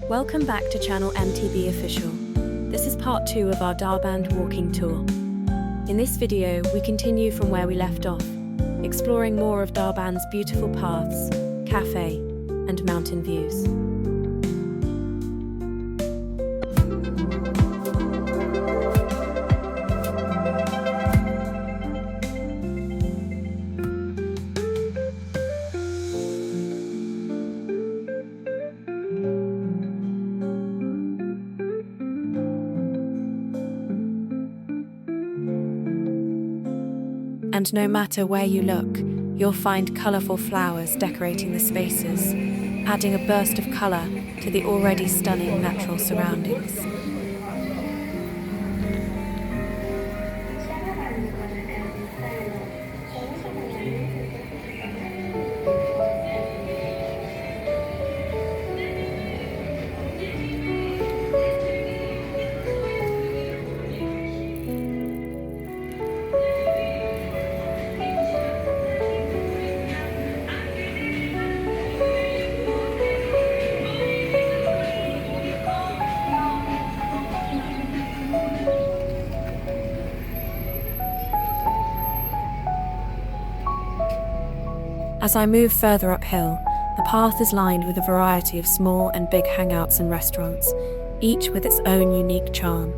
Welcome back to Channel MTB Official. This is part 2 of our Darband walking tour. In this video, we continue from where we left off, exploring more of Darband's beautiful paths, cafe, and mountain views. And no matter where you look, you'll find colourful flowers decorating the spaces, adding a burst of colour to the already stunning natural surroundings. As I move further uphill, the path is lined with a variety of small and big hangouts and restaurants, each with its own unique charm.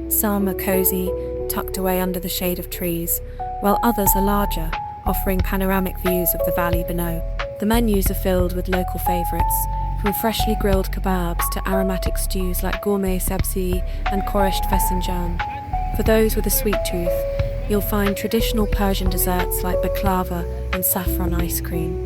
Some are cosy, tucked away under the shade of trees, while others are larger, offering panoramic views of the valley below. The menus are filled with local favourites, from freshly grilled kebabs to aromatic stews like gourmet sabzi and koresht fesinjan. For those with a sweet tooth, you'll find traditional Persian desserts like baklava and saffron ice cream.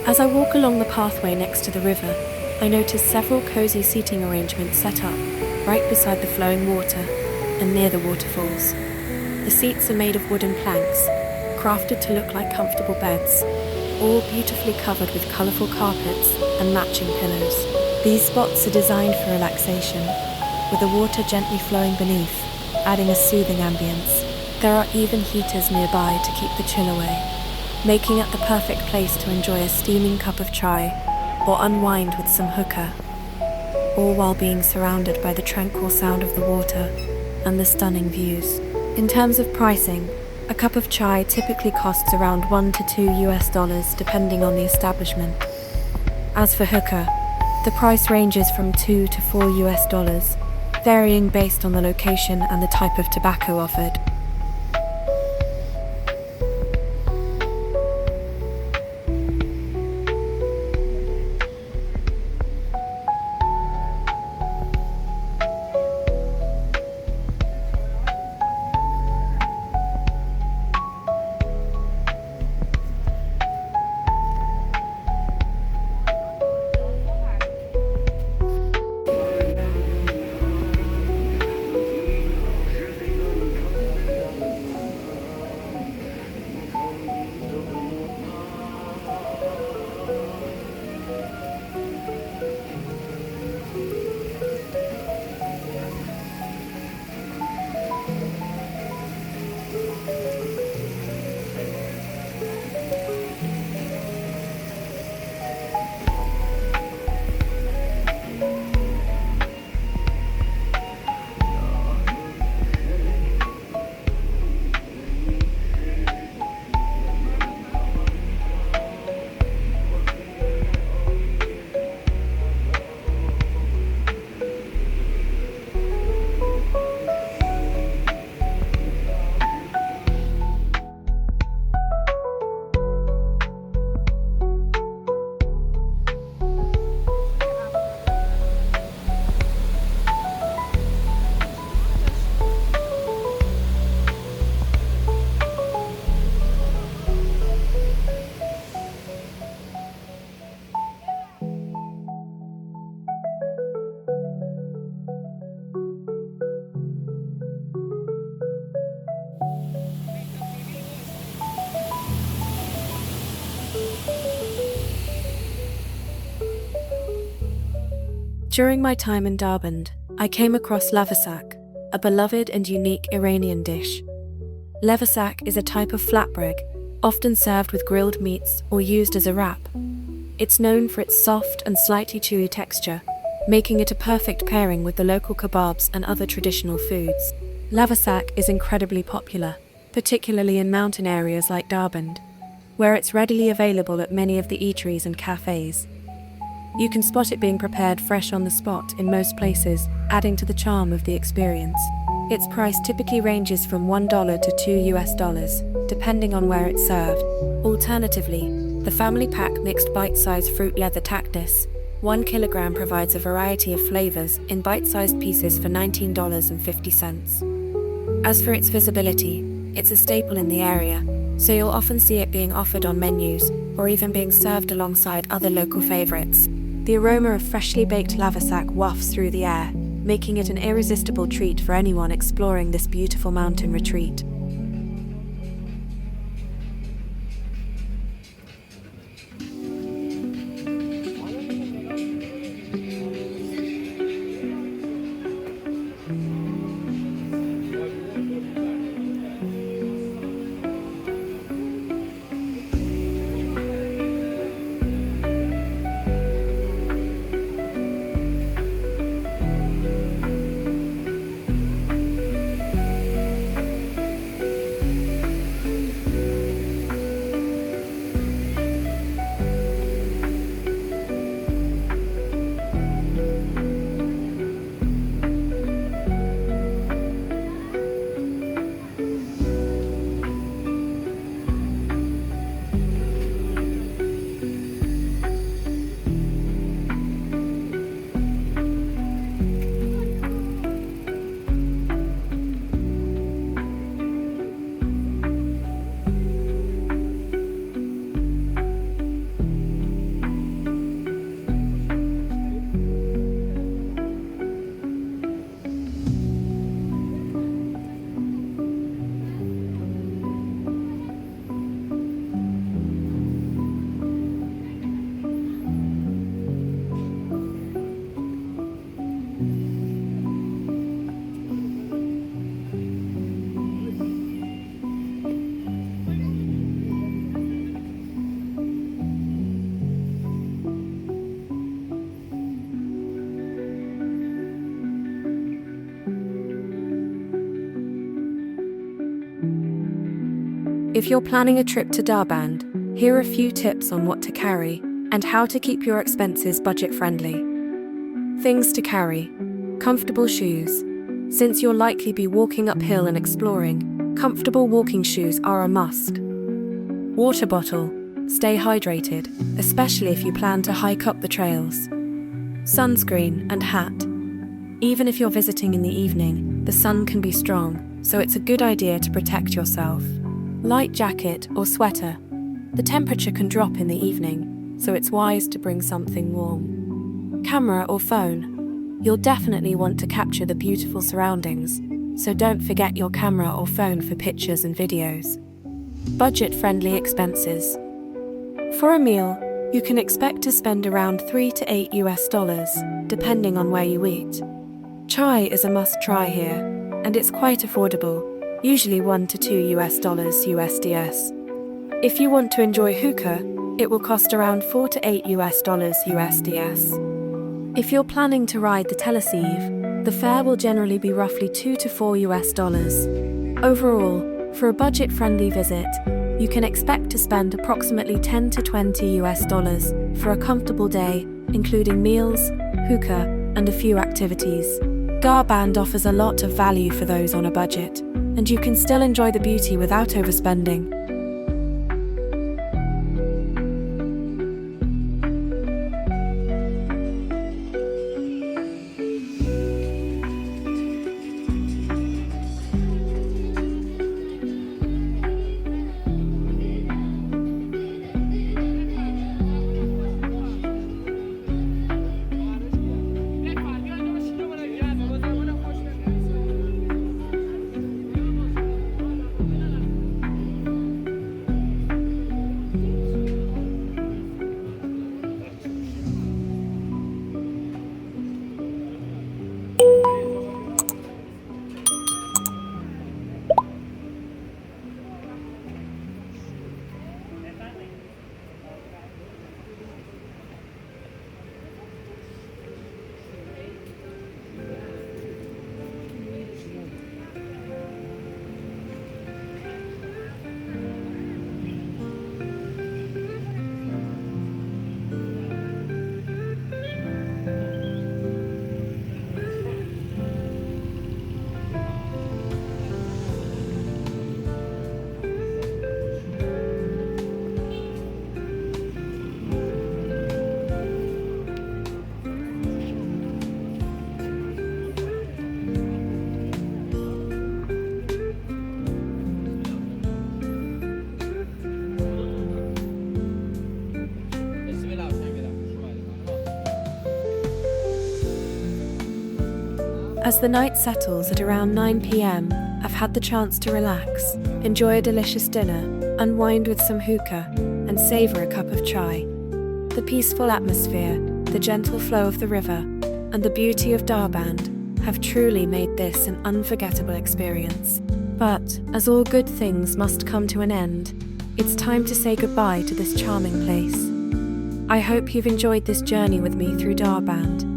As I walk along the pathway next to the river, I notice several cozy seating arrangements set up right beside the flowing water and near the waterfalls. The seats are made of wooden planks, crafted to look like comfortable beds, all beautifully covered with colourful carpets and matching pillows. These spots are designed for relaxation, with the water gently flowing beneath, adding a soothing ambience. There are even heaters nearby to keep the chill away, making it the perfect place to enjoy a steaming cup of chai or unwind with some hookah, all while being surrounded by the tranquil sound of the water and the stunning views. In terms of pricing, a cup of chai typically costs around $1 to $2 depending on the establishment. As for hookah, the price ranges from $2 to $4, varying based on the location and the type of tobacco offered. During my time in Darband, I came across lavasak, a beloved and unique Iranian dish. Lavasak is a type of flatbread, often served with grilled meats or used as a wrap. It's known for its soft and slightly chewy texture, making it a perfect pairing with the local kebabs and other traditional foods. Lavasak is incredibly popular, particularly in mountain areas like Darband, where it's readily available at many of the eateries and cafes. You can spot it being prepared fresh on the spot in most places, adding to the charm of the experience. Its price typically ranges from $1 to $2, depending on where it's served. Alternatively, the family pack mixed bite-sized fruit leather tactus, 1 kilogram, provides a variety of flavors in bite-sized pieces for $19.50. As for its visibility, it's a staple in the area, so you'll often see it being offered on menus or even being served alongside other local favorites. The aroma of freshly baked lavasak wafts through the air, making it an irresistible treat for anyone exploring this beautiful mountain retreat. If you're planning a trip to Darband, here are a few tips on what to carry and how to keep your expenses budget-friendly. Things to carry. Comfortable shoes. Since you'll likely be walking uphill and exploring, comfortable walking shoes are a must. Water bottle. Stay hydrated, especially if you plan to hike up the trails. Sunscreen and hat. Even if you're visiting in the evening, the sun can be strong, so it's a good idea to protect yourself. Light jacket or sweater. The temperature can drop in the evening, so it's wise to bring something warm. Camera or phone. You'll definitely want to capture the beautiful surroundings, so don't forget your camera or phone for pictures and videos. Budget-friendly expenses. For a meal, you can expect to spend around $3 to $8, depending on where you eat. Chai is a must-try here, and it's quite affordable, usually $1 to $2 USDS. If you want to enjoy hookah, it will cost around $4 to $8 USDS. If you're planning to ride the teleceive, the fare will generally be roughly $2 to $4. Overall, for a budget-friendly visit, you can expect to spend approximately $10 to $20 for a comfortable day, including meals, hookah, and a few activities. Darband offers a lot of value for those on a budget, and you can still enjoy the beauty without overspending. As the night settles at around 9 p.m, I've had the chance to relax, enjoy a delicious dinner, unwind with some hookah, and savor a cup of chai. The peaceful atmosphere, the gentle flow of the river, and the beauty of Darband have truly made this an unforgettable experience. But, as all good things must come to an end, it's time to say goodbye to this charming place. I hope you've enjoyed this journey with me through Darband.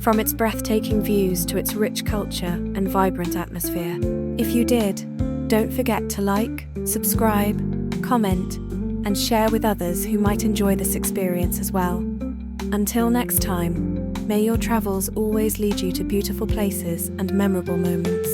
From its breathtaking views to its rich culture and vibrant atmosphere. If you did, don't forget to like, subscribe, comment, and share with others who might enjoy this experience as well. Until next time, may your travels always lead you to beautiful places and memorable moments.